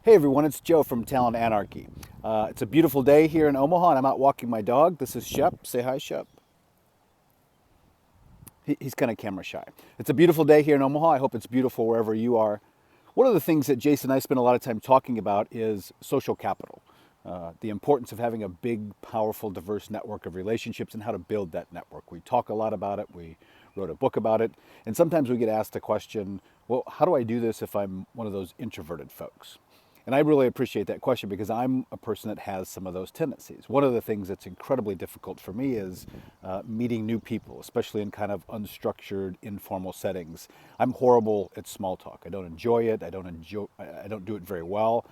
Hey everyone, it's Joe from Talent Anarchy. It's a beautiful day here in Omaha, and I'm out walking my dog. This is Shep. Say hi, Shep. He's kind of camera shy. It's a beautiful day here in Omaha. I hope it's beautiful wherever you are. One of the things that Jason and I spend a lot of time talking about is social capital, the importance of having a big, powerful, diverse network of relationships and how to build that network. We talk a lot about it. We wrote a book about it. And sometimes we get asked the question, well, how do I do this if I'm one of those introverted folks? And I really appreciate that question because I'm a person that has some of those tendencies. One of the things that's incredibly difficult for me is meeting new people, especially in kind of unstructured, informal settings. I'm horrible at small talk. I don't enjoy it. I don't do it very well.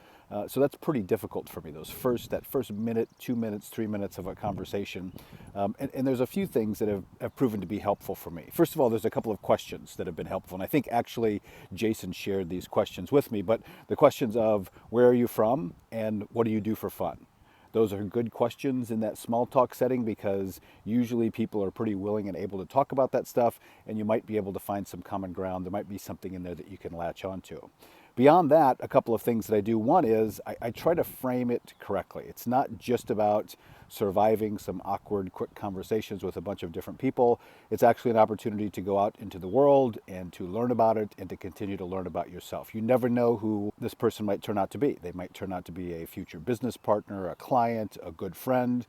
So that's pretty difficult for me. That first minute, 2 minutes, 3 minutes of a conversation, and there's a few things that have proven to be helpful for me. First of all, there's a couple of questions that have been helpful, and I think actually Jason shared these questions with me. But the questions of where are you from and what do you do for fun? Those are good questions in that small talk setting because usually people are pretty willing and able to talk about that stuff, and you might be able to find some common ground. There might be something in there that you can latch onto. Beyond that, a couple of things that I do. One is I try to frame it correctly. It's not just about surviving some awkward, quick conversations with a bunch of different people. It's actually an opportunity to go out into the world and to learn about it and to continue to learn about yourself. You never know who this person might turn out to be. They might turn out to be a future business partner, a client, a good friend.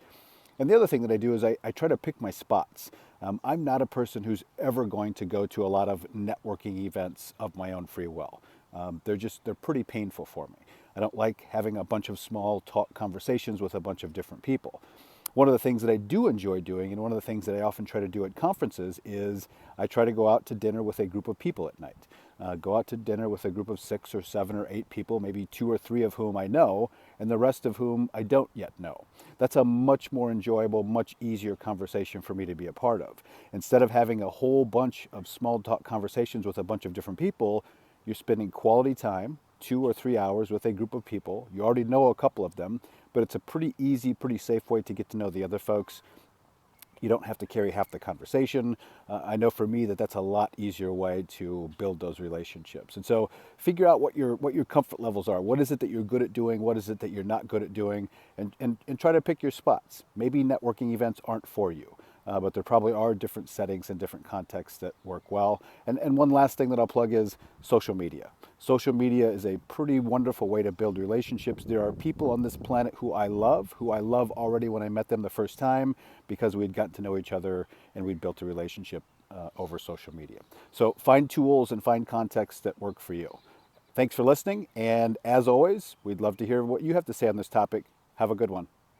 And the other thing that I do is I try to pick my spots. I'm not a person who's ever going to go to a lot of networking events of my own free will. They're pretty painful for me. I don't like having a bunch of small talk conversations with a bunch of different people. One of the things that I do enjoy doing, and one of the things that I often try to do at conferences, is I try to go out to dinner with a group of people at night. Go out to dinner with a group of 6 or 7 or 8 people, maybe 2 or 3 of whom I know, and the rest of whom I don't yet know. That's a much more enjoyable, much easier conversation for me to be a part of. Instead of having a whole bunch of small talk conversations with a bunch of different people, you're spending quality time, 2 or 3 hours with a group of people. You already know a couple of them, but it's a pretty easy, pretty safe way to get to know the other folks. You don't have to carry half the conversation. I know for me that that's a lot easier way to build those relationships. And so figure out what your comfort levels are. What is it that you're good at doing? What is it that you're not good at doing? And try to pick your spots. Maybe networking events aren't for you. But there probably are different settings and different contexts that work well. And one last thing that I'll plug is social media. Social media is a pretty wonderful way to build relationships. There are people on this planet who I love already when I met them the first time because we'd gotten to know each other and we'd built a relationship over social media. So find tools and find contexts that work for you. Thanks for listening. And as always, we'd love to hear what you have to say on this topic. Have a good one.